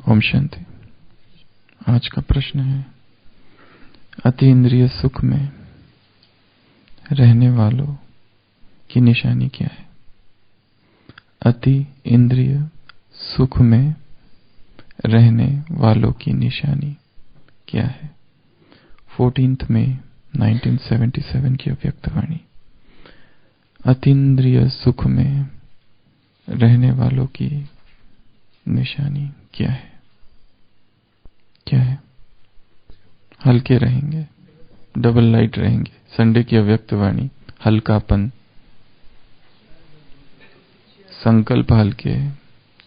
ओम शांति। आज का प्रश्न है, अति इंद्रिय सुख में रहने वालों की निशानी क्या है? अति इंद्रिय सुख में रहने वालों की निशानी क्या है? 14 मई 1977 की अव्यक्तवाणी। अतीन्द्रिय सुख में रहने वालों की निशानी क्या है? क्या है? हल्के रहेंगे, डबल लाइट रहेंगे। संडे की अव्यक्तवाणी, हल्कापन, संकल्प हल्के,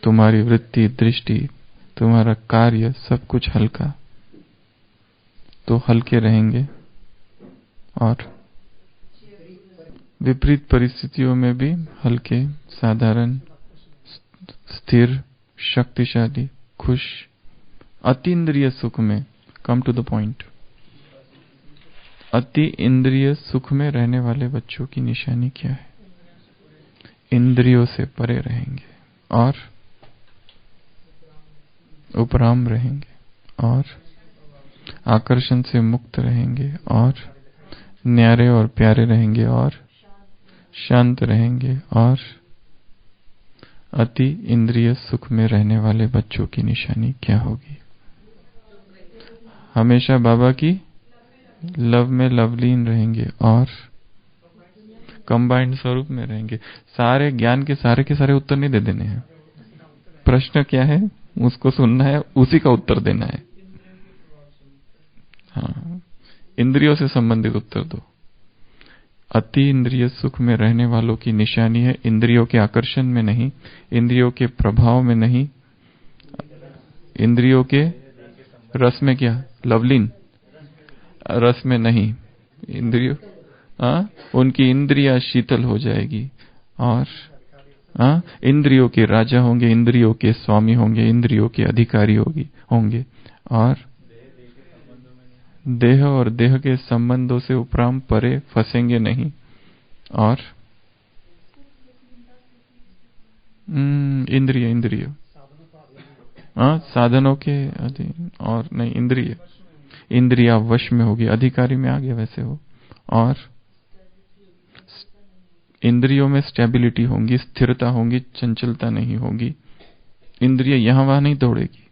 तुम्हारी वृत्ति, दृष्टि, तुम्हारा कार्य सब कुछ हल्का, तो हल्के रहेंगे और विपरीत परिस्थितियों में भी हल्के, साधारण, स्थिर, शक्तिशाली, खुश। अतीन्द्रिय सुख में, कम टू द पॉइंट, अति इंद्रिय सुख में रहने वाले बच्चों की निशानी क्या है? इंद्रियों से परे रहेंगे और उपराम रहेंगे और आकर्षण से मुक्त रहेंगे और न्यारे और प्यारे रहेंगे और शांत रहेंगे। और अति इंद्रिय सुख में रहने वाले बच्चों की निशानी क्या होगी? हमेशा बाबा की लव में लवलीन रहेंगे और कंबाइंड स्वरूप में रहेंगे। सारे ज्ञान के सारे उत्तर नहीं दे देने हैं। प्रश्न क्या है उसको सुनना है, उसी का उत्तर देना है। हाँ, इंद्रियों से संबंधित उत्तर दो। अति इंद्रिय सुख में रहने वालों की निशानी है इंद्रियों के आकर्षण में नहीं, इंद्रियों के प्रभाव में नहीं, इंद्रियों के रस में, क्या लवलीन रस में नहीं, इंद्रियों उनकी इंद्रियां शीतल हो जाएगी और इंद्रियों के राजा होंगे, इंद्रियों के स्वामी होंगे, इंद्रियों के अधिकारी होंगे और देह और देह के संबंधों से उपराम परे फंसेंगे नहीं और इंद्रिय साधनों के अधीन और नहीं, इंद्रिया वश में होगी, अधिकारी में आ गया वैसे हो। और इंद्रियों में स्टेबिलिटी होगी, स्थिरता होगी, चंचलता नहीं होगी। इंद्रिय यहां वहां नहीं दौड़ेगी,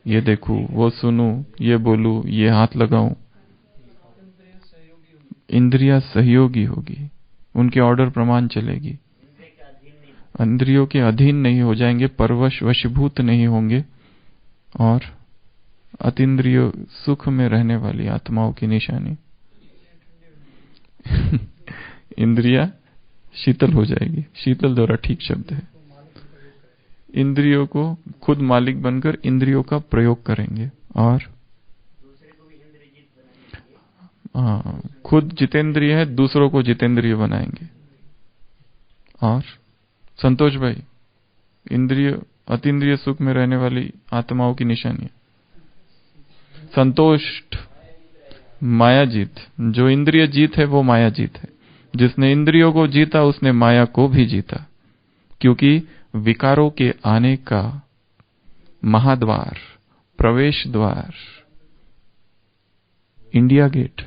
ये देखूं, वो सुनूं, ये बोलूं, ये हाथ लगाऊं। इंद्रिया सहयोगी होगी, उनके ऑर्डर प्रमाण चलेगी। इंद्रियों के अधीन नहीं हो जाएंगे, परवश वशीभूत नहीं होंगे। और अतीन्द्रिय सुख में रहने वाली आत्माओं की निशानी इंद्रिया शीतल हो जाएगी। शीतल द्वारा ठीक शब्द है। इंद्रियों को खुद मालिक बनकर इंद्रियों का प्रयोग करेंगे और खुद जितेंद्रिय है, दूसरों को जितेंद्रिय बनाएंगे। और संतोष भाई, अतीन्द्रिय सुख में रहने वाली आत्माओं की निशानी संतोष्ट, माया जीत। जो इंद्रिय जीत है वो माया जीत है। जिसने इंद्रियों को जीता उसने माया को भी जीता, क्योंकि विकारों के आने का महाद्वार, प्रवेश द्वार, इंडिया गेट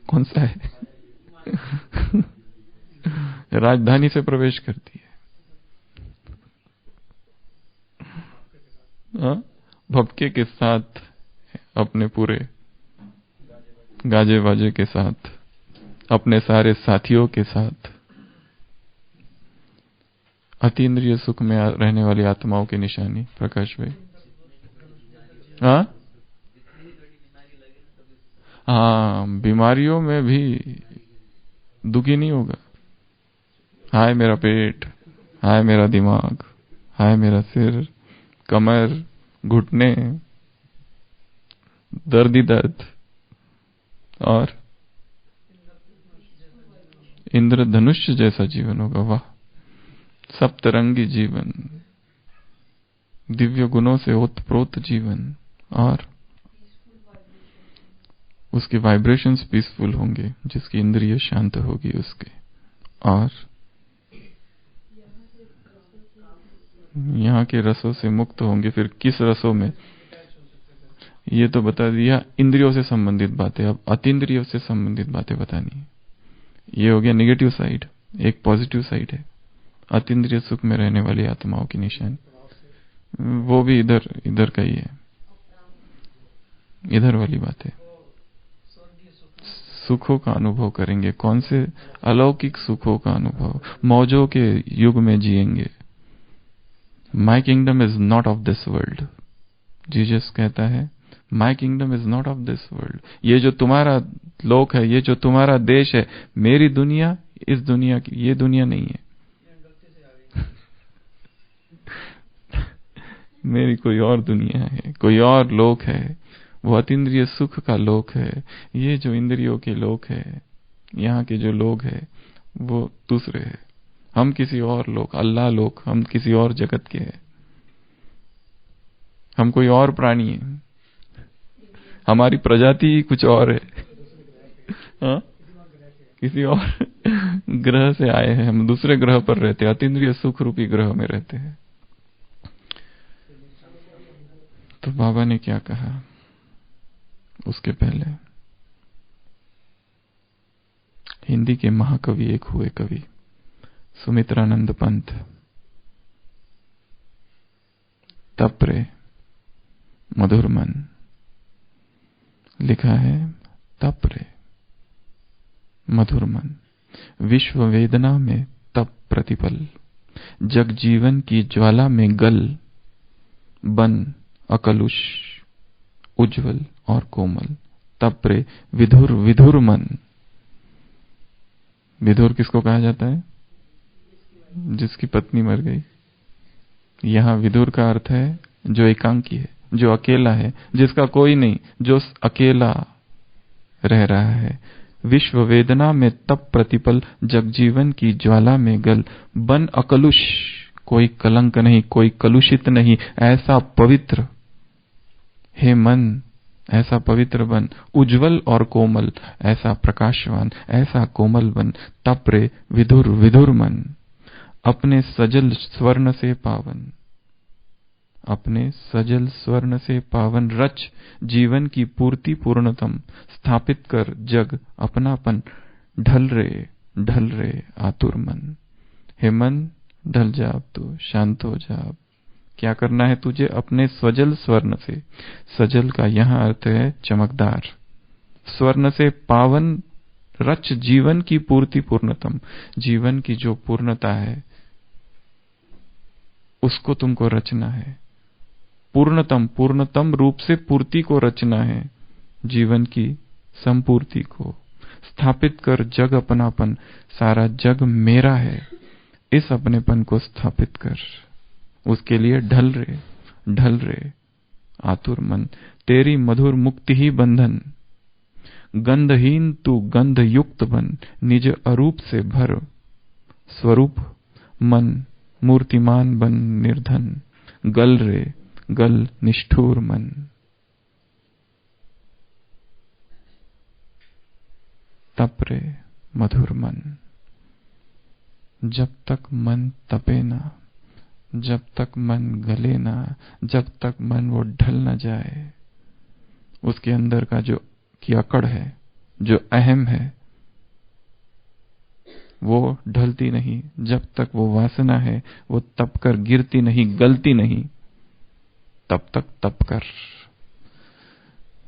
कौन सा है? राजधानी से प्रवेश करती है, भपके के साथ, अपने पूरे गाजे बाजे के साथ, अपने सारे साथियों के साथ। अतीन्द्रिय सुख में रहने वाली आत्माओं की निशानी प्रकाश भाई। हाँ, बीमारियों में भी दुखी नहीं होगा। हाय मेरा पेट, हाय मेरा दिमाग, हाय मेरा सिर, कमर, घुटने, दर्द ही दर्द। और इंद्रधनुष जैसा जीवन होगा। वाह, सप्तरंगी जीवन, दिव्य गुणों से ओतप्रोत जीवन। और उसकी वाइब्रेशंस पीसफुल होंगे, जिसकी इंद्रिय शांत होगी उसके। और यहाँ के रसों से मुक्त होंगे, फिर किस रसों में, ये तो बता दिया। इंद्रियों से संबंधित बातें, अब अतीन्द्रियों से संबंधित बातें बतानी है। ये हो गया नेगेटिव साइड। एक पॉजिटिव साइड है, अतीन्द्रिय सुख में रहने वाली आत्माओं की निशान, वो भी इधर इधर का ही है, इधर वाली बात है। सुखों का अनुभव करेंगे, कौन से अलौकिक सुखों का अनुभव, मौजों के युग में जिएंगे। माई kingdom is not of this world, Jesus कहता है माई kingdom is not of this world. ये जो तुम्हारा लोक है, ये जो तुम्हारा देश है, मेरी दुनिया इस दुनिया की, ये दुनिया नहीं है। मेरी कोई और दुनिया है, कोई और लोक है, वो अतीन्द्रिय सुख का लोक है। ये जो इंद्रियों के लोक है, यहाँ के जो लोग हैं वो दूसरे हैं। हम किसी और लोक, अल्लाह लोक, हम किसी और जगत के हैं। हम कोई और प्राणी है, हमारी प्रजाति ही कुछ और है। हाँ? किसी और ग्रह से आए हैं, हम दूसरे ग्रह पर रहते हैं, अतीन्द्रिय सुख रूपी ग्रह में रहते हैं। तो बाबा ने क्या कहा उसके पहले, हिंदी के महाकवि एक हुए कवि सुमित्रानंद पंत, तप रे मधुर मन, लिखा है तप रे मधुर मन, विश्व वेदना में तप प्रतिपल, जग जीवन की ज्वाला में गल, बन अकलुष उज्जवल और कोमल, तप रे विधुर विधुर मन। विधुर किसको कहा जाता है? जिसकी पत्नी मर गई। यहाँ विधुर का अर्थ है जो एकांकी है, जो अकेला है, जिसका कोई नहीं, जो अकेला रह रहा है। विश्व वेदना में तप प्रतिपल, जगजीवन की ज्वाला में गल, बन अकलुष, कोई कलंक नहीं, कोई कलुषित नहीं, ऐसा पवित्र, हे मन ऐसा पवित्र बन, उज्जवल और कोमल, ऐसा प्रकाशवान, ऐसा कोमल बन, तप रे विधुर विधुर मन, अपने सजल स्वर्ण से पावन, अपने सजल स्वर्ण से पावन रच, जीवन की पूर्ति पूर्णतम, स्थापित कर जग अपनापन, ढल रे आतुर मन। हे मन ढल जा, अब तू शांत हो जा। क्या करना है तुझे? अपने स्वजल स्वर्ण से, सजल का यहां अर्थ है चमकदार, स्वर्ण से पावन रच, जीवन की पूर्ति पूर्णतम, जीवन की जो पूर्णता है उसको तुमको रचना है। पूर्णतम, पूर्णतम रूप से पूर्ति को रचना है, जीवन की संपूर्ति को। स्थापित कर जग अपनापन, सारा जग मेरा है, इस अपनेपन को स्थापित कर। उसके लिए ढल रे आतुर मन, तेरी मधुर मुक्ति ही बंधन, गंधहीन तू गंध युक्त बन, निज अरूप से भर, स्वरूप मन मूर्तिमान बन निर्धन, गल रे गल निष्ठुर मन। तप रे मधुर मन, जब तक मन तपे ना, जब तक मन गले ना, जब तक मन वो ढल न जाए, उसके अंदर का जो की अकड़ है, जो अहम है, वो ढलती नहीं। जब तक वो वासना है वो तप कर गिरती नहीं, गलती नहीं, तब तक तप कर।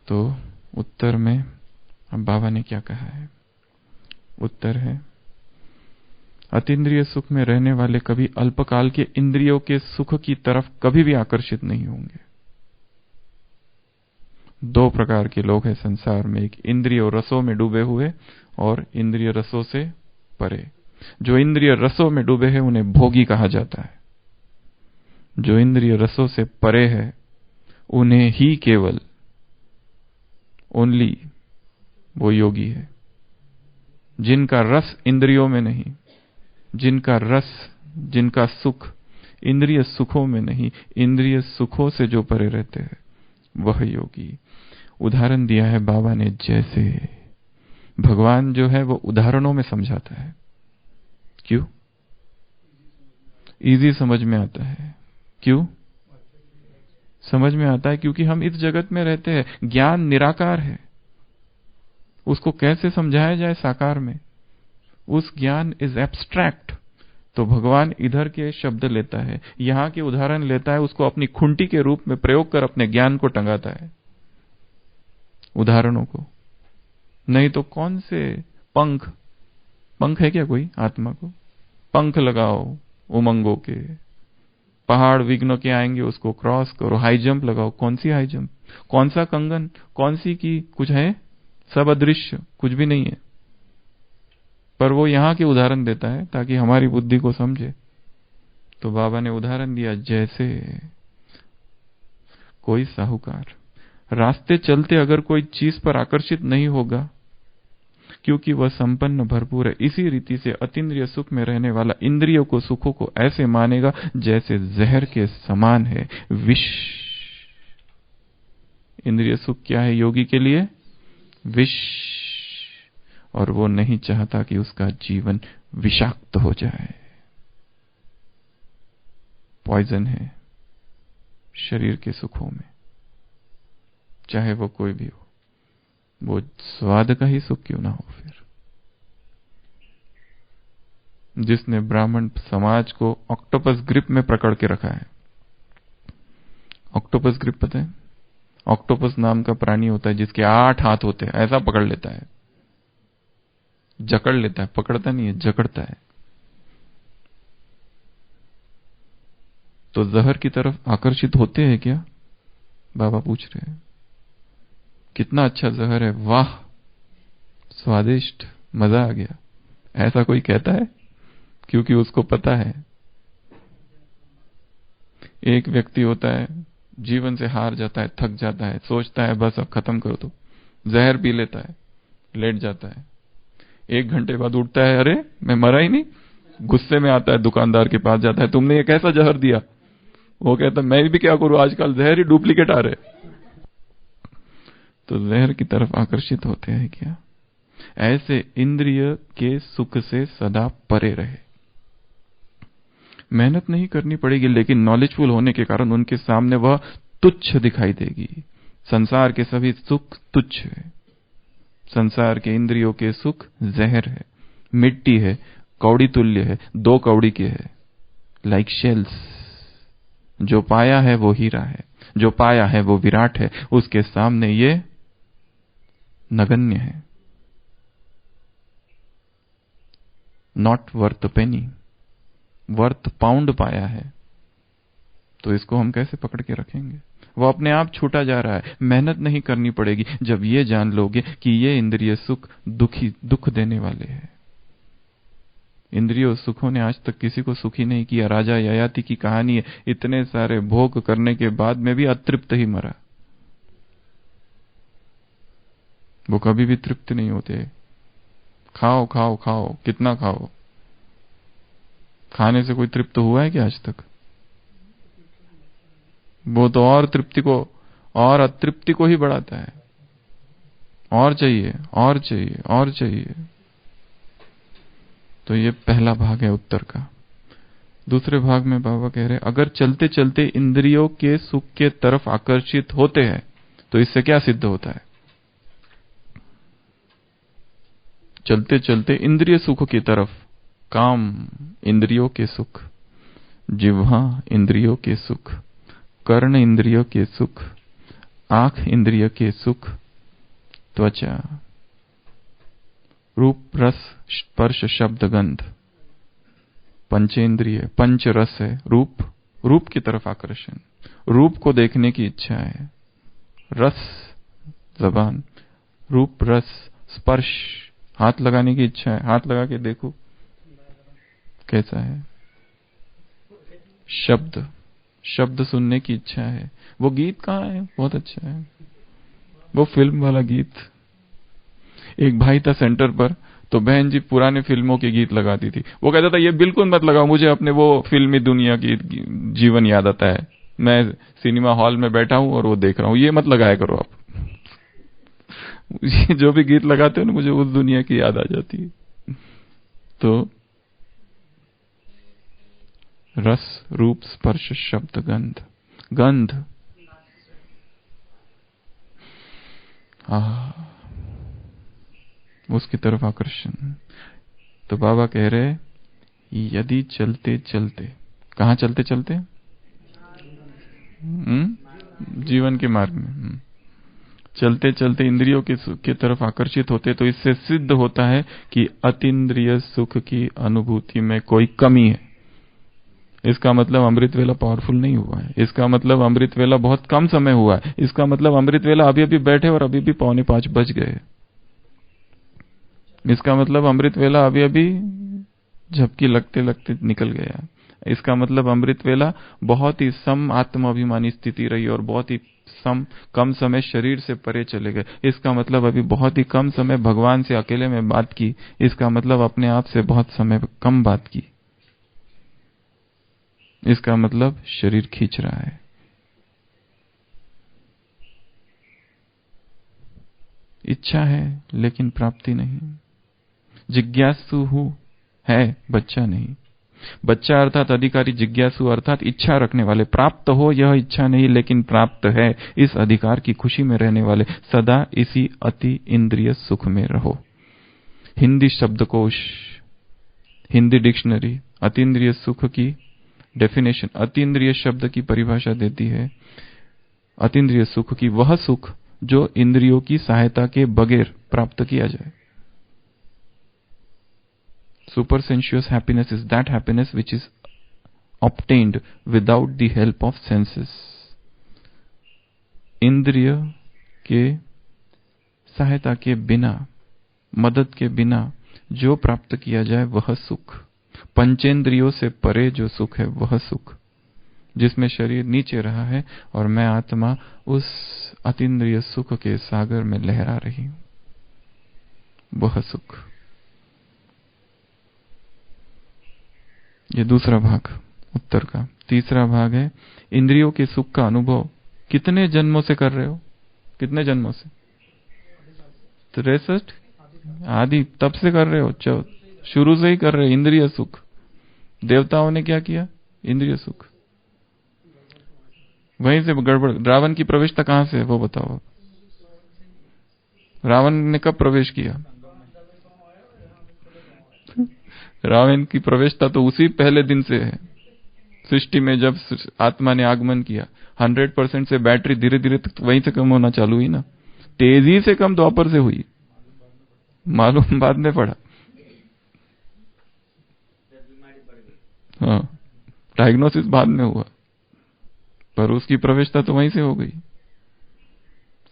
तो उत्तर में अब बाबा ने क्या कहा है? उत्तर है, अतीन्द्रिय सुख में रहने वाले कभी अल्पकाल के इंद्रियों के सुख की तरफ कभी भी आकर्षित नहीं होंगे। दो प्रकार के लोग हैं संसार में, एक इंद्रिय रसों में डूबे हुए और इंद्रिय रसों से परे। जो इंद्रिय रसों में डूबे हैं उन्हें भोगी कहा जाता है। जो इंद्रिय रसों से परे है उन्हें ही केवल ओनली वो योगी है। जिनका रस इंद्रियों में नहीं, जिनका रस, जिनका सुख इंद्रिय सुखों में नहीं, इंद्रिय सुखों से जो परे रहते हैं वह योगी। उदाहरण दिया है बाबा ने, जैसे भगवान जो है वो उदाहरणों में समझाता है। क्यों? इजी समझ में आता है। क्यों? समझ में आता है, क्योंकि हम इस जगत में रहते हैं। ज्ञान निराकार है, उसको कैसे समझाया जाए साकार में? उस ज्ञान इज एब्स्ट्रैक्ट। तो भगवान इधर के शब्द लेता है, यहां के उदाहरण लेता है, उसको अपनी खुंटी के रूप में प्रयोग कर अपने ज्ञान को टंगाता है, उदाहरणों को। नहीं तो कौन से पंख, पंख है क्या कोई आत्मा को? पंख लगाओ उमंगों के, पहाड़ विघ्न के आएंगे उसको क्रॉस करो, हाई जंप लगाओ। कौन सी हाई जंप, कौन सा कंगन, कौन सी की कुछ है? सब अदृश्य, कुछ भी नहीं है। पर वो यहां के उदाहरण देता है ताकि हमारी बुद्धि को समझे। तो बाबा ने उदाहरण दिया, जैसे कोई साहूकार रास्ते चलते अगर कोई चीज पर आकर्षित नहीं होगा क्योंकि वह संपन्न भरपूर है, इसी रीति से अतीन्द्रिय सुख में रहने वाला इंद्रियों को सुखों को ऐसे मानेगा जैसे जहर के समान है, विष। इंद्रिय सुख क्या है योगी के लिए? विष। और वो नहीं चाहता कि उसका जीवन विषाक्त हो जाए। पॉइजन है शरीर के सुखों में, चाहे वो कोई भी हो, वो स्वाद का ही सुख क्यों ना हो। फिर जिसने ब्राह्मण समाज को ऑक्टोपस ग्रिप में पकड़ के रखा है, ऑक्टोपस ग्रिप पता है? ऑक्टोपस नाम का प्राणी होता है जिसके 8 हाथ होते हैं, ऐसा पकड़ लेता है, जकड़ लेता है, पकड़ता नहीं है, जकड़ता है। तो जहर की तरफ आकर्षित होते हैं क्या? बाबा पूछ रहे हैं। कितना अच्छा जहर है, वाह स्वादिष्ट, मजा आ गया, ऐसा कोई कहता है? क्योंकि उसको पता है। एक व्यक्ति होता है जीवन से हार जाता है, थक जाता है, सोचता है बस अब खत्म करो, तो जहर पी लेता है, लेट जाता है। 1 घंटे बाद उठता है, अरे मैं मरा ही नहीं। गुस्से में आता है, दुकानदार के पास जाता है, तुमने ये कैसा जहर दिया? वो कहता मैं भी क्या करूं, आजकल जहर ही डुप्लीकेट आ रहे। तो जहर की तरफ आकर्षित होते हैं क्या? ऐसे इंद्रिय के सुख से सदा परे रहे। मेहनत नहीं करनी पड़ेगी, लेकिन नॉलेजफुल होने के कारण उनके सामने वह तुच्छ दिखाई देगी। संसार के सभी सुख तुच्छ है। संसार के इंद्रियों के सुख जहर है, मिट्टी है, कौड़ी तुल्य है, 2 कौड़ी के है, लाइक शेल्स। जो पाया है वो हीरा है, जो पाया है वो विराट है, उसके सामने ये नगण्य है, not worth Penney, worth pound पाया है। तो इसको हम कैसे पकड़ के रखेंगे? वो अपने आप छूटा जा रहा है, मेहनत नहीं करनी पड़ेगी। जब ये जान लोगे कि ये इंद्रिय सुख दुख देने वाले हैं। इंद्रियों सुखों ने आज तक किसी को सुखी नहीं किया। राजा ययाति की कहानी है, इतने सारे भोग करने के बाद में भी अतृप्त ही मरा। वो कभी भी तृप्त नहीं होते। खाओ खाओ खाओ, कितना खाओ? खाने से कोई तृप्त हुआ है क्या आज तक? वो तो और तृप्ति को और अतृप्ति को ही बढ़ाता है। और चाहिए और चाहिए और चाहिए। तो ये पहला भाग है उत्तर का। दूसरे भाग में बाबा कह रहे अगर चलते चलते इंद्रियों के सुख के तरफ आकर्षित होते हैं तो इससे क्या सिद्ध होता है? चलते चलते इंद्रिय सुख की तरफ, काम इंद्रियों के सुख, जिह्वा इंद्रियों के सुख, कर्ण इंद्रियों के सुख, आंख इंद्रिय के सुख, त्वचा, रूप रस स्पर्श शब्द गंध, पंचेंद्रिय, पंच रस है, रूप, रूप की तरफ आकर्षण, रूप को देखने की इच्छा है, रस जबान, रूप रस स्पर्श, हाथ लगाने की इच्छा है, हाथ लगा के देखो कैसा है, शब्द, शब्द सुनने की इच्छा है। वो गीत कहाँ है? बहुत अच्छा है वो फिल्म वाला गीत। एक भाई था सेंटर पर, तो बहन जी पुराने फिल्मों के गीत लगाती थी। वो कहता था ये बिल्कुल मत लगाओ, मुझे अपने वो फिल्मी दुनिया की जीवन याद आता है, मैं सिनेमा हॉल में बैठा हूं और वो देख रहा हूं, ये मत लगाया करो आप। जो भी गीत लगाते हो ना, मुझे उस दुनिया की याद आ जाती है। तो रस, रूप, स्पर्श, शब्द, गंध। गंध, उसकी तरफ आकर्षण। तो बाबा कह रहे यदि चलते चलते, कहाँ चलते चलते? जीवन के मार्ग में चलते चलते इंद्रियों के तरफ आकर्षित होते, तो इससे सिद्ध होता है कि अतीन्द्रिय सुख की अनुभूति में कोई कमी है। इसका मतलब अमृत वेला पावरफुल नहीं हुआ है। इसका मतलब अमृत वेला बहुत कम समय हुआ है। इसका मतलब अमृत वेला अभी अभी बैठे और अभी भी 4:45 बज गए। इसका मतलब अमृत वेला अभी अभी झपकी लगते लगते निकल गया। इसका मतलब अमृत वेला बहुत ही सम आत्माभिमानी स्थिति रही और बहुत ही कम समय शरीर से परे चले गए। इसका मतलब अभी बहुत ही कम समय भगवान से अकेले में बात की। इसका मतलब अपने आप से बहुत समय कम बात की। इसका मतलब शरीर खींच रहा है। इच्छा है लेकिन प्राप्ति नहीं। जिज्ञासु हूं है, बच्चा नहीं। बच्चा अर्थात अधिकारी, जिज्ञासु अर्थात इच्छा रखने वाले। प्राप्त हो यह इच्छा नहीं लेकिन प्राप्त है, इस अधिकार की खुशी में रहने वाले। सदा इसी अति इंद्रिय सुख में रहो। हिंदी शब्दकोश, हिंदी डिक्शनरी अतीन्द्रिय सुख की डेफिनेशन, अतीन्द्रिय शब्द की परिभाषा देती है अतीन्द्रिय सुख की वह सुख जो इंद्रियों की सहायता के बगैर प्राप्त किया जाए। Supersensuous happiness is that happiness which is obtained without the help of senses. इंद्रिय के सहायता के बिना, मदद के बिना जो प्राप्त किया जाए वह सुख, पंचेंद्रियों से परे जो सुख है वह सुख, जिसमें शरीर नीचे रहा है और मैं आत्मा उस अतीन्द्रिय सुख के सागर में लहरा रही हूं, वह सुख। ये दूसरा भाग उत्तर का। तीसरा भाग है इंद्रियों के सुख का अनुभव कितने जन्मों से कर रहे हो? कितने जन्मों से? 63 आदि तब से कर रहे हो, शुरू से ही कर रहे हो। इंद्रिय सुख, देवताओं ने क्या किया? इंद्रिय सुख। वहीं से गड़बड़। रावण की प्रवेशता कहां से है वो बताओ। रावण ने कब प्रवेश किया? रावण की प्रवेशता तो उसी पहले दिन से है सृष्टि में, जब आत्मा ने आगमन किया। 100% से बैटरी धीरे धीरे वहीं से कम होना चालू हुई ना। तेजी से कम द्वापर से हुई, मालूम बाद में पड़ा। हाँ, डायग्नोसिस बाद में हुआ, पर उसकी प्रवेशता तो वहीं से हो गई।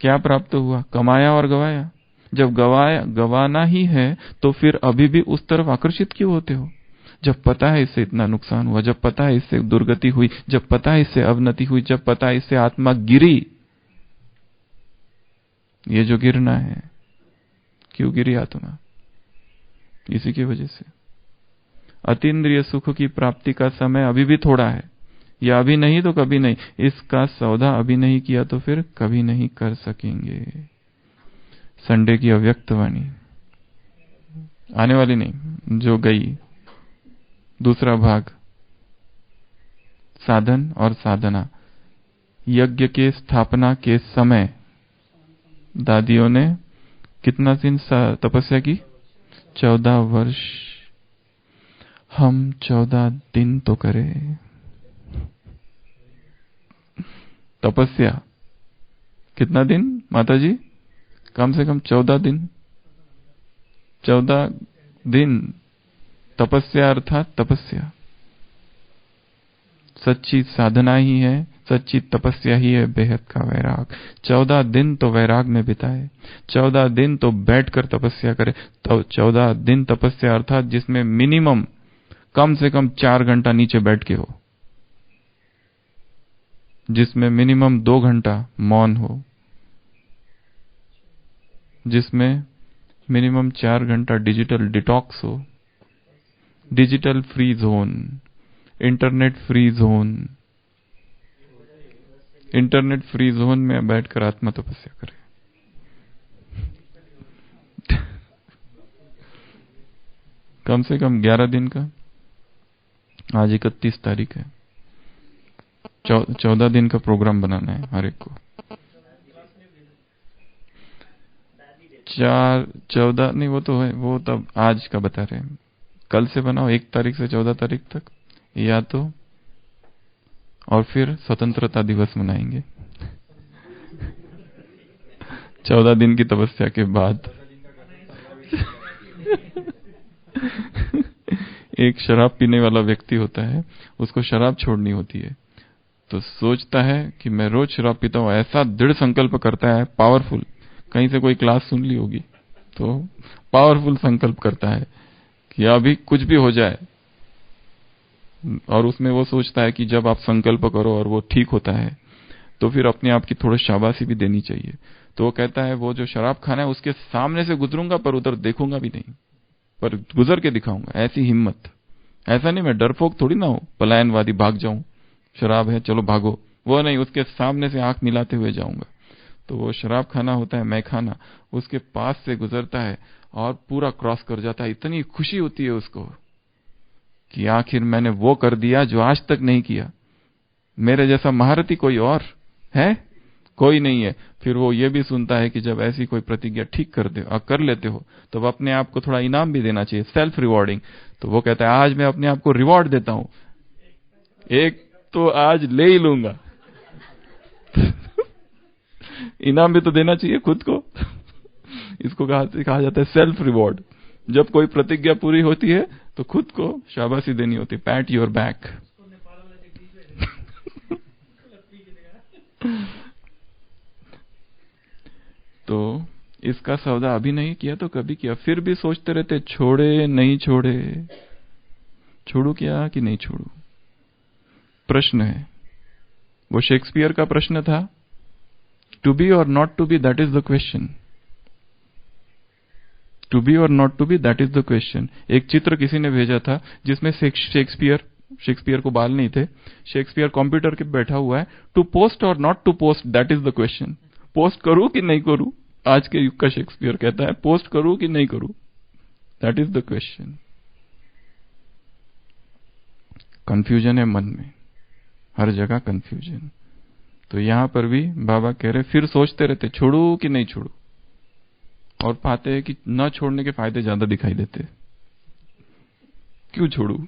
क्या प्राप्त हुआ? कमाया और गवाया। जब गवाना ही है तो फिर अभी भी उस तरफ आकर्षित क्यों होते हो? जब पता है इससे इतना नुकसान हुआ, जब पता है इससे दुर्गति हुई, जब पता है इससे अवनति हुई, जब पता है इससे आत्मा गिरी। ये जो गिरना है, क्यों गिरी आत्मा? इसी की वजह से। अतीन्द्रिय सुख की प्राप्ति का समय अभी भी थोड़ा है, या अभी नहीं तो कभी नहीं। इसका सौदा अभी नहीं किया तो फिर कभी नहीं कर सकेंगे। संडे की अव्यक्त वाणी आने वाली नहीं, जो गई। दूसरा भाग साधन और साधना। यज्ञ के स्थापना के समय दादियों ने कितना दिन तपस्या की? 14 वर्ष। हम 14 दिन तो करें तपस्या। कितना दिन माता जी? कम से कम 14 दिन। 14 दिन तपस्या, अर्थात तपस्या सच्ची साधना ही है, सच्ची तपस्या ही है बेहद का वैराग। 14 दिन तो वैराग में बिताए, 14 दिन तो बैठकर तपस्या करे। तो 14 दिन तपस्या अर्थात जिसमें मिनिमम कम से कम 4 घंटा नीचे बैठ के हो, जिसमें मिनिमम 2 घंटा मौन हो, जिसमें मिनिमम 4 घंटा डिजिटल डिटॉक्स हो, digital free zone, internet free zone. Internet free zone में बैठकर आत्मा तपस्या करे। कम से कम 11 दिन का। आज 31 तारीख है। 14 दिन का प्रोग्राम बनाना है हर एक को। 14 नहीं, वो तो है, वो तब आज का बता रहे हैं। कल से बनाओ 1 तारीख से 14 तारीख तक, या तो और फिर स्वतंत्रता दिवस मनाएंगे 14 दिन की तपस्या के बाद। एक शराब पीने वाला व्यक्ति होता है, उसको शराब छोड़नी होती है, तो सोचता है कि मैं रोज शराब पीता हूं, ऐसा दृढ़ संकल्प करता है, पावरफुल, कहीं से कोई क्लास सुन ली होगी, तो पावरफुल संकल्प करता है कि अभी कुछ भी हो जाए, और उसमें वो सोचता है कि जब आप संकल्प करो और वो ठीक होता है तो फिर अपने आप की थोड़ी शाबाशी भी देनी चाहिए। तो वो कहता है वो जो शराब खाना है उसके सामने से गुजरूंगा पर उधर देखूंगा भी नहीं, पर गुजर के दिखाऊंगा, ऐसी हिम्मत। ऐसा नहीं मैं डरपोक थोड़ी ना हूं, पलायनवादी भाग जाऊं, शराब है चलो भागो, वो नहीं, उसके सामने से आंख मिलाते हुए जाऊंगा। तो वो शराब खाना होता है, मैं खाना, उसके पास से गुजरता है और पूरा क्रॉस कर जाता है। इतनी खुशी होती है उसको कि आखिर मैंने वो कर दिया जो आज तक नहीं किया। मेरे जैसा महारथी कोई और है? कोई नहीं है। फिर वो ये भी सुनता है कि जब ऐसी कोई प्रतिज्ञा ठीक कर लेते हो तो अपने आप को थोड़ा इनाम भी देना चाहिए, सेल्फ रिवॉर्डिंग। तो वो कहता है आज मैं अपने आप को रिवॉर्ड देता हूं, एक तो आज ले ही लूंगा। इनाम भी तो देना चाहिए खुद को। इसको कहा जाता है सेल्फ रिवॉर्ड। जब कोई प्रतिज्ञा पूरी होती है तो खुद को शाबाशी देनी होती है, पैट योर बैक। तो इसका सौदा अभी नहीं किया तो कभी किया, फिर भी सोचते रहते छोड़े नहीं छोड़े, छोड़ू क्या कि नहीं छोड़ू। प्रश्न है, वो शेक्सपियर का प्रश्न था, to be or not to be, that is the question. To be or not to be, that is the question. एक चित्र किसी ने भेजा था जिसमें शेक्सपियर को बाल नहीं थे, शेक्सपियर कंप्यूटर के बैठा हुआ है। To post or not to post, that is the question. Post करूं कि नहीं करूं? आज के युग का शेक्सपियर कहता है पोस्ट करूं कि नहीं करूं, that is the question. Confusion है मन में, हर जगह कंफ्यूजन। तो यहां पर भी बाबा कह रहे फिर सोचते रहते छोड़ू कि नहीं छोड़ू, और पाते हैं कि न छोड़ने के फायदे ज्यादा दिखाई देते। क्यों छोड़ू,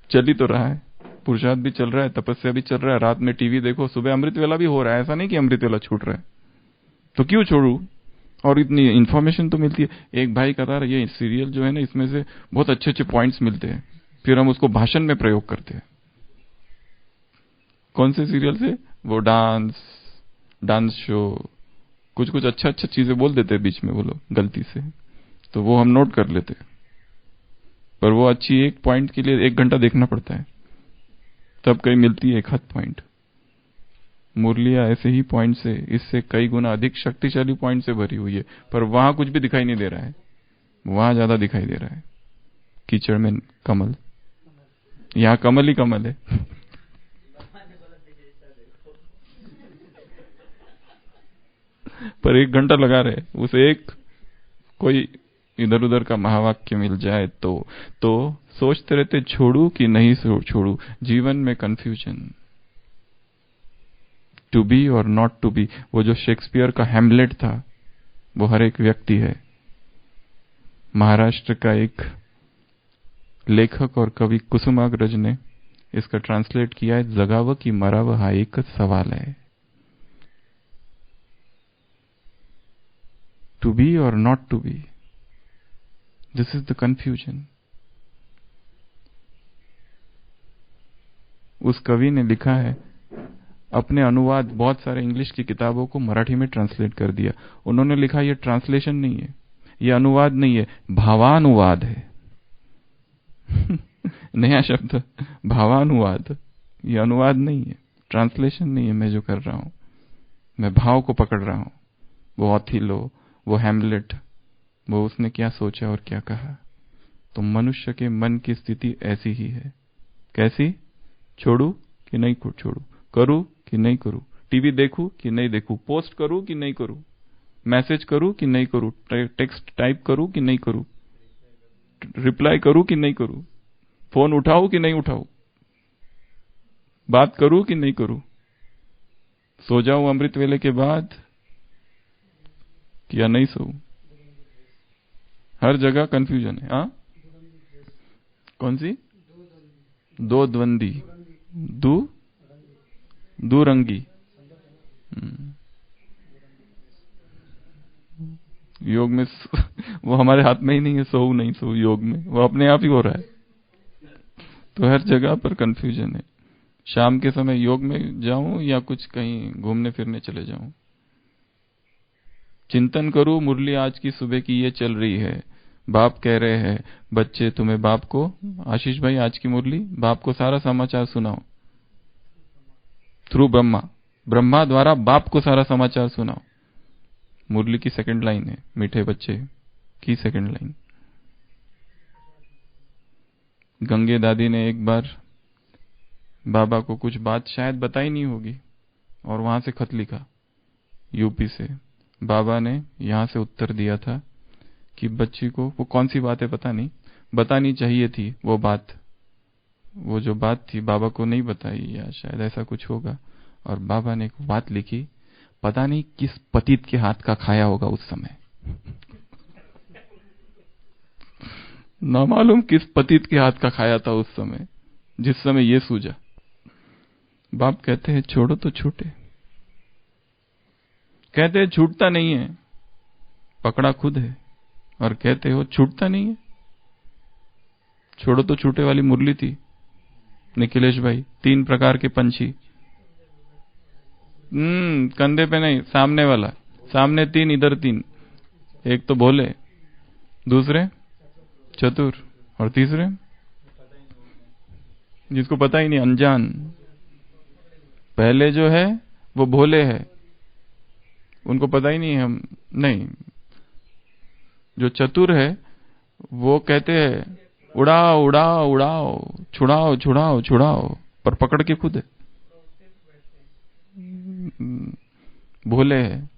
चल ही तो रहा है, पुरुषार्थ भी चल रहा है, तपस्या भी चल रहा है, रात में टीवी देखो, सुबह अमृत वेला भी हो रहा है, ऐसा नहीं कि अमृत वेला छूट रहा है, तो क्यों छोड़ू। और इतनी इंफॉर्मेशन तो मिलती है। एक भाई कहता है ये सीरियल जो है ना, इसमें से बहुत अच्छे अच्छे पॉइंट्स मिलते हैं, फिर हम उसको भाषण में प्रयोग करते हैं। कौन से सीरियल से? वो डांस शो, कुछ कुछ अच्छा अच्छा चीजें बोल देते हैं बीच में वो लोग गलती से, तो वो हम नोट कर लेते हैं, पर वो अच्छी एक पॉइंट के लिए 1 घंटा देखना पड़ता है, तब कहीं मिलती है एक हाथ पॉइंट। मुरलिया ऐसे ही पॉइंट से, इससे कई गुना अधिक शक्तिशाली पॉइंट से भरी हुई है, पर वहां कुछ भी दिखाई नहीं दे रहा है, वहां ज्यादा दिखाई दे रहा है। कीचड़ में कमल, यहाँ कमल ही कमल है। पर 1 घंटा लगा रहे, उसे एक कोई इधर उधर का महावाक्य मिल जाए तो सोचते रहते छोड़ू कि नहीं छोड़ू। जीवन में confusion, to be or not to B. वो जो शेक्सपियर का हैमलेट था, वो हर एक व्यक्ति है। महाराष्ट्र का एक लेखक और कवि कुसुमाग्रज ने इसका ट्रांसलेट किया है, जगाव की मराव हा एक सवाल है। To be or not to be, this is the confusion. उस कवि ने लिखा है, अपने अनुवाद बहुत सारे इंग्लिश की किताबों को मराठी में ट्रांसलेट कर दिया। उन्होंने लिखा ये ट्रांसलेशन नहीं है, ये अनुवाद नहीं है, भावानुवाद है। नया शब्द, भावानुवाद। ये अनुवाद नहीं है, ट्रांसलेशन नहीं है। मैं जो कर रहा हूं, मैं भाव को पकड़ रहा हूं। वो ऑथिलो, वो हैमलेट, वो उसने क्या सोचा और क्या कहा। तो मनुष्य के मन की स्थिति ऐसी ही है। कैसी? छोड़ू कि नहीं छोड़ू, करूं कि नहीं करूं, टीवी देखूं कि नहीं देखूं, पोस्ट करूं कि नहीं करूं, मैसेज करूं कि नहीं करूं, टेक्स्ट टाइप करूं कि नहीं करूं, रिप्लाई करूं कि नहीं करूं। फोन उठाऊं कि नहीं उठाऊं, बात करूं कि नहीं करूं, सो जाऊं अमृत वेले के बाद या नहीं सोऊं। हर जगह कंफ्यूजन है। हाँ, कौन सी? दो द्वंदी, दो दुरंगी। योग में वो हमारे हाथ में ही नहीं है, सोऊं नहीं सोऊं योग में, वो अपने आप ही हो रहा है। तो हर जगह पर कंफ्यूजन है। शाम के समय योग में जाऊं या कुछ कहीं घूमने फिरने चले जाऊं, चिंतन करूं मुरली आज की सुबह की ये चल रही है, बाप कह रहे हैं बच्चे तुम्हें बाप को, आशीष भाई आज की मुरली बाप को सारा समाचार सुनाओ, थ्रू ब्रह्मा, ब्रह्मा द्वारा बाप को सारा समाचार सुनाओ। मुरली की सेकंड लाइन है, मीठे बच्चे की सेकंड लाइन। गंगे दादी ने एक बार बाबा को कुछ बात शायद बताई नहीं होगी और वहां से खत लिखा यूपी से। बाबा ने यहां से उत्तर दिया था कि बच्ची को वो कौन सी बात है पता नहीं, बतानी चाहिए थी वो बात, वो जो बात थी बाबा को नहीं बताई या शायद ऐसा कुछ होगा। और बाबा ने एक बात लिखी, पता नहीं किस पतित के हाथ का खाया होगा उस समय ना मालूम किस पतित के हाथ का खाया था उस समय, जिस समय ये सूझा। बाप कहते हैं छोड़ो तो छूटे, कहते हैं छूटता नहीं है, पकड़ा खुद है, और कहते हो छूटता नहीं है। छोड़ो तो छूटे वाली मुरली थी निखिलेश भाई, 3 प्रकार के पंछी। कंधे पे नहीं, सामने वाला, सामने 3 इधर 3। एक तो भोले, दूसरे चतुर, और तीसरे जिसको पता ही नहीं, अनजान। पहले जो है वो भोले है, उनको पता ही नहीं है हम नहीं। जो चतुर है वो कहते हैं उड़ाओ उड़ाओ उड़ाओ, छुड़ाओ छुड़ाओ छुड़ाओ, पर पकड़ के खुद है। भोले है,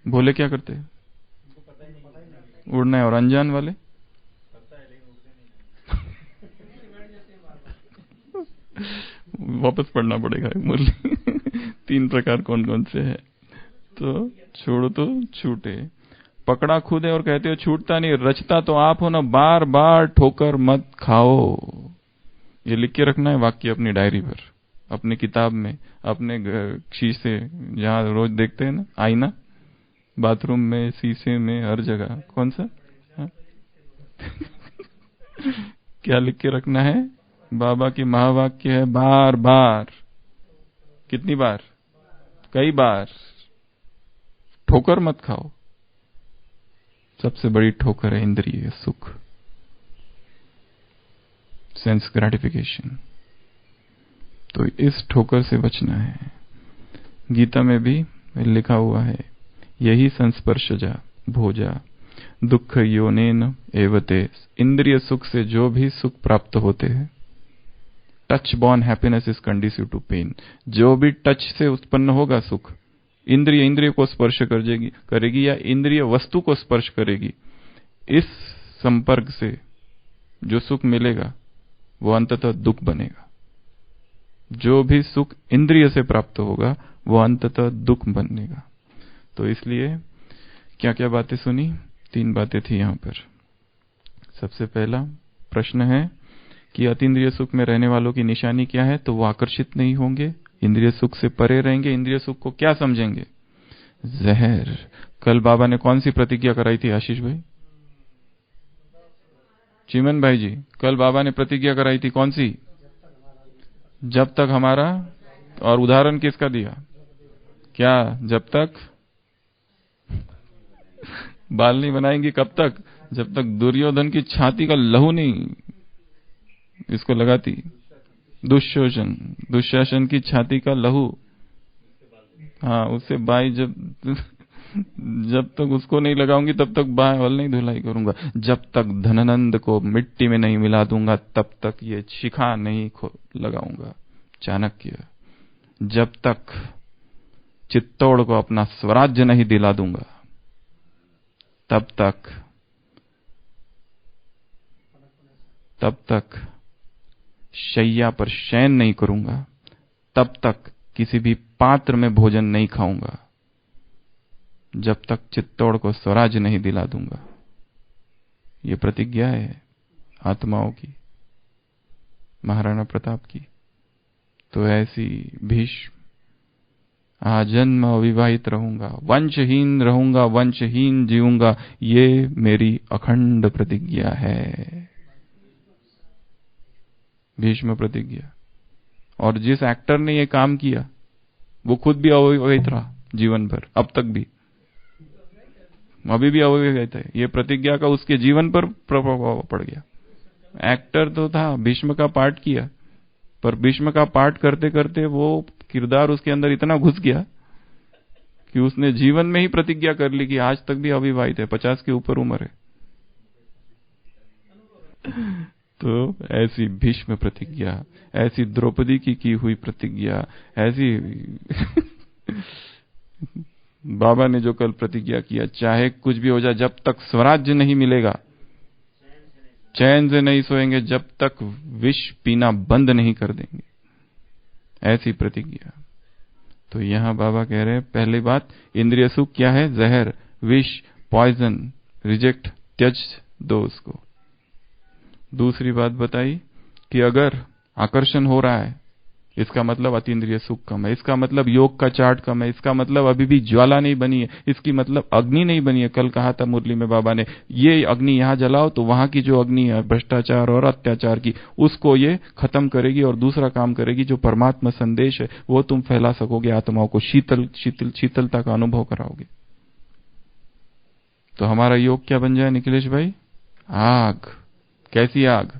भोले क्या करते हैं? उड़ना है। और अनजान वाले वापस पढ़ना पड़ेगा मुरली 3 प्रकार कौन कौन से है। तो छोड़ो तो छूटे, पकड़ा खुद है और कहते हो छूटता नहीं, रचता तो आप हो ना, बार बार ठोकर मत खाओ। ये लिख के रखना है वाक्य अपनी डायरी पर, अपनी किताब में, अपने शीशे जहां रोज देखते हैं ना, आईना, बाथरूम में, शीशे में, हर जगह। कौन सा क्या लिख के रखना है? बाबा की महावाक्य है, बार बार। कितनी बार? कई बार। ठोकर मत खाओ। सबसे बड़ी ठोकर है इंद्रिय सुख, सेंस ग्रेटिफिकेशन। तो इस ठोकर से बचना है। गीता में भी लिखा हुआ है, यही संस्पर्शजा भोजा दुख योनेन एवते। इंद्रिय सुख से जो भी सुख प्राप्त होते हैं, touch born happiness is conducive to pain. जो भी टच से उत्पन्न होगा सुख, इंद्रिय इंद्रिय को स्पर्श करेगी या इंद्रिय वस्तु को स्पर्श करेगी, इस संपर्क से जो सुख मिलेगा वो अंततः दुख बनेगा। जो भी सुख इंद्रिय से प्राप्त होगा वो अंततः दुख बनेगा। तो इसलिए क्या क्या बातें सुनी? 3 बातें थी यहां पर। सबसे पहला प्रश्न है कि अतीन्द्रिय सुख में रहने वालों की निशानी क्या है? तो वो आकर्षित नहीं होंगे, इंद्रिय सुख से परे रहेंगे। इंद्रिय सुख को क्या समझेंगे? जहर। कल बाबा ने कौन सी प्रतिज्ञा कराई थी आशीष भाई? चिमन भाई जी, कल बाबा ने प्रतिज्ञा कराई थी कौन सी? जब तक हमारा, और उदाहरण किसका दिया? क्या जब तक बाल नहीं बनाएंगी? कब तक? जब तक दुर्योधन की छाती का लहू नहीं इसको लगाती। दुशासन की छाती का लहू, हाँ उससे बाई जब तक उसको नहीं लगाऊंगी तब तक बाल नहीं धुलाई करूंगा। जब तक धनानंद को मिट्टी में नहीं मिला दूंगा तब तक ये शिखा नहीं लगाऊंगा। चाणक्य। जब तक चित्तौड़ को अपना स्वराज्य नहीं दिला दूंगा तब तक शैया पर शयन नहीं करूंगा, तब तक किसी भी पात्र में भोजन नहीं खाऊंगा, जब तक चित्तौड़ को स्वराज नहीं दिला दूंगा। ये प्रतिज्ञा है आत्माओं की, महाराणा प्रताप की। तो ऐसी भीष्म, आजन्म अविवाहित रहूंगा, वंशहीन रहूंगा, वंशहीन जीऊंगा, ये मेरी अखंड प्रतिज्ञा है। भीष्म प्रतिज्ञा। और जिस एक्टर ने ये काम किया वो खुद भी अविवाहित रहा जीवन भर, अब तक भी, अभी भी अविवाहित है। ये प्रतिज्ञा का उसके जीवन पर प्रभाव पड़ गया। एक्टर तो था, भीष्म का पार्ट किया, पर भीष्म का पार्ट करते करते वो किरदार उसके अंदर इतना घुस गया कि उसने जीवन में ही प्रतिज्ञा कर ली कि आज तक भी अविवाहित है, 50 के ऊपर उम्र है। तो ऐसी भीष्म प्रतिज्ञा, ऐसी द्रौपदी की हुई प्रतिज्ञा, ऐसी बाबा ने जो कल प्रतिज्ञा किया, चाहे कुछ भी हो जाए, जब तक स्वराज्य नहीं मिलेगा चैन से नहीं सोएंगे, जब तक विष पीना बंद नहीं कर देंगे, ऐसी प्रतिज्ञा। तो यहां बाबा कह रहे हैं, पहली बात, इंद्रिय सुख क्या है? जहर, विष, पॉइजन, रिजेक्ट, त्यज दो उसको। दूसरी बात बताई कि अगर आकर्षण हो रहा है, इसका मतलब अतीन्द्रिय सुख कम है, इसका मतलब योग का चार्ट कम है, इसका मतलब अभी भी ज्वाला नहीं बनी है, इसकी मतलब अग्नि नहीं बनी है। कल कहा था मुरली में बाबा ने, ये अग्नि यहां जलाओ तो वहां की जो अग्नि है भ्रष्टाचार और अत्याचार की, उसको ये खत्म करेगी और दूसरा काम करेगी, जो परमात्मा संदेश है वो तुम फैला सकोगे, आत्माओं को शीतलता का अनुभव कराओगे। तो हमारा योग क्या बन जाए निखिलेश भाई? आग। कैसी आग?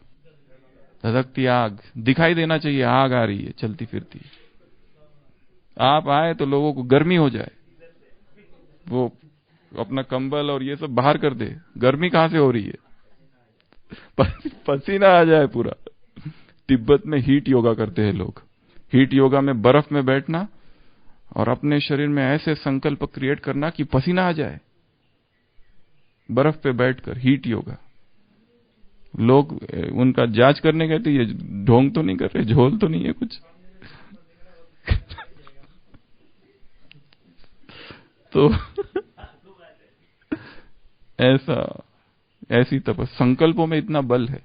धधकती आग। दिखाई देना चाहिए आग आ रही है चलती फिरती। आप आए तो लोगों को गर्मी हो जाए, वो अपना कंबल और ये सब बाहर कर दे। गर्मी कहां से हो रही है? पसीना आ जाए पूरा। तिब्बत में हीट योगा करते हैं लोग। हीट योगा में बर्फ में बैठना और अपने शरीर में ऐसे संकल्प क्रिएट करना कि पसीना आ जाए, बर्फ पे बैठकर हीट योगा। लोग उनका जांच करने गए तो ये ढोंग तो नहीं कर रहे, झोल तो नहीं है कुछ? तो ऐसी तपस्या, संकल्पों में इतना बल है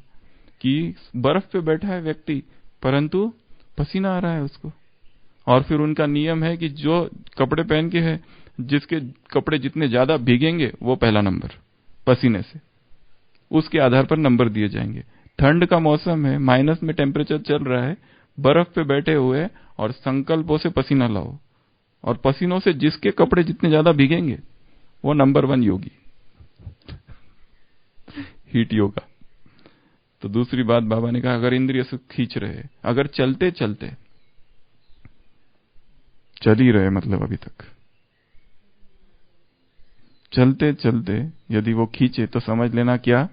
कि बर्फ पे बैठा है व्यक्ति, परंतु पसीना आ रहा है उसको। और फिर उनका नियम है कि जो कपड़े पहन के है, जिसके कपड़े जितने ज्यादा भीगेंगे वो पहला नंबर पसीने से, उसके आधार पर नंबर दिए जाएंगे। ठंड का मौसम है, माइनस में टेम्परेचर चल रहा है, बर्फ पे बैठे हुए और संकल्पों से पसीना लाओ, और पसीनों से जिसके कपड़े जितने ज्यादा भीगेंगे वो नंबर 1 योगी। हीट योगा। तो दूसरी बात बाबा ने कहा, अगर इंद्रिय सुख खींच रहे, अगर चलते चलते चल ही रहे, मतलब अभी तक चलते चलते यदि वो खींचे, तो समझ लेना क्या?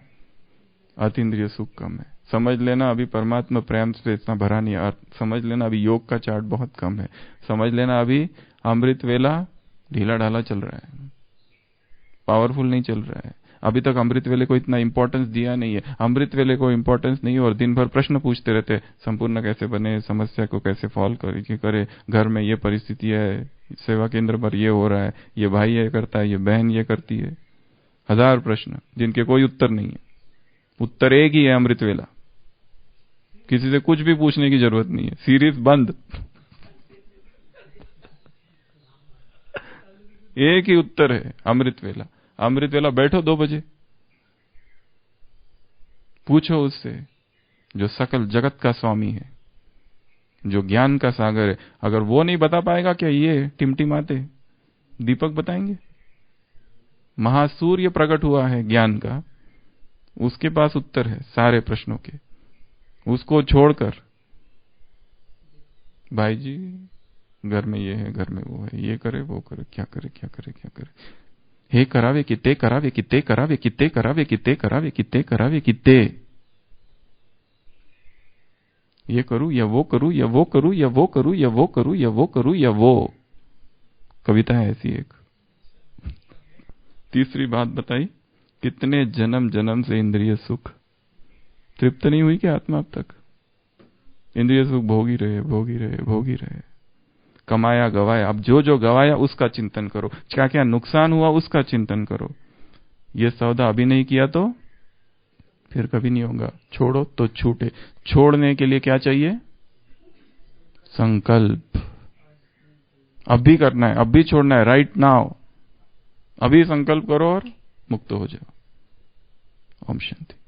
अतीन्द्रिय सुख कम है। समझ लेना अभी परमात्मा प्रेम से इतना भरा नहीं है। समझ लेना अभी योग का चार्ट बहुत कम है। समझ लेना अभी अमृत वेला ढीला ढाला चल रहा है, पावरफुल नहीं चल रहा है। अभी तक अमृत वेले को इतना इंपॉर्टेंस दिया नहीं है। अमृत वेले को इंपॉर्टेंस नहीं है और दिन भर प्रश्न पूछते रहते, संपूर्ण कैसे बने, समस्या को कैसे सॉल्व करे, घर में ये परिस्थिति है, सेवा केंद्र पर ये हो रहा है, ये भाई ये करता है, ये बहन ये करती है। 1000 प्रश्न जिनके कोई उत्तर नहीं है। उत्तर एक ही है, अमृत वेला। किसी से कुछ भी पूछने की जरूरत नहीं है, सीरीज बंद। एक ही उत्तर है, अमृत वेला। अमृत वेला बैठो 2 बजे, पूछो उससे जो सकल जगत का स्वामी है, जो ज्ञान का सागर है। अगर वो नहीं बता पाएगा, क्या ये टिमटिमाते दीपक बताएंगे? महासूर्य प्रकट हुआ है ज्ञान का, उसके पास उत्तर है सारे प्रश्नों के। उसको छोड़कर भाई जी घर में ये है, घर में वो है, ये करे वो करे, क्या करे क्या करे क्या करे, हे करावे किते करावे किते करावे किते करावे किते करावे किते करावे किते, ये करूं या वो करूं या वो करूं या वो करूं या वो करूं या वो करूं या वो। कविता है ऐसी एक। तीसरी बात बताई, कितने जन्म जन्म से इंद्रिय सुख तृप्त नहीं हुई क्या आत्मा अब तक? इंद्रिय सुख भोग ही रहे, भोग ही रहे, भोग ही रहे। कमाया गवाया, अब जो जो गवाया उसका चिंतन करो, क्या क्या नुकसान हुआ उसका चिंतन करो। ये सौदा अभी नहीं किया तो फिर कभी नहीं होगा। छोड़ो तो छूटे। छोड़ने के लिए क्या चाहिए? संकल्प। अभी करना है, अभी छोड़ना है, राइट नाउ। अभी संकल्प करो और मुक्त हो जाओ। ओम शांति।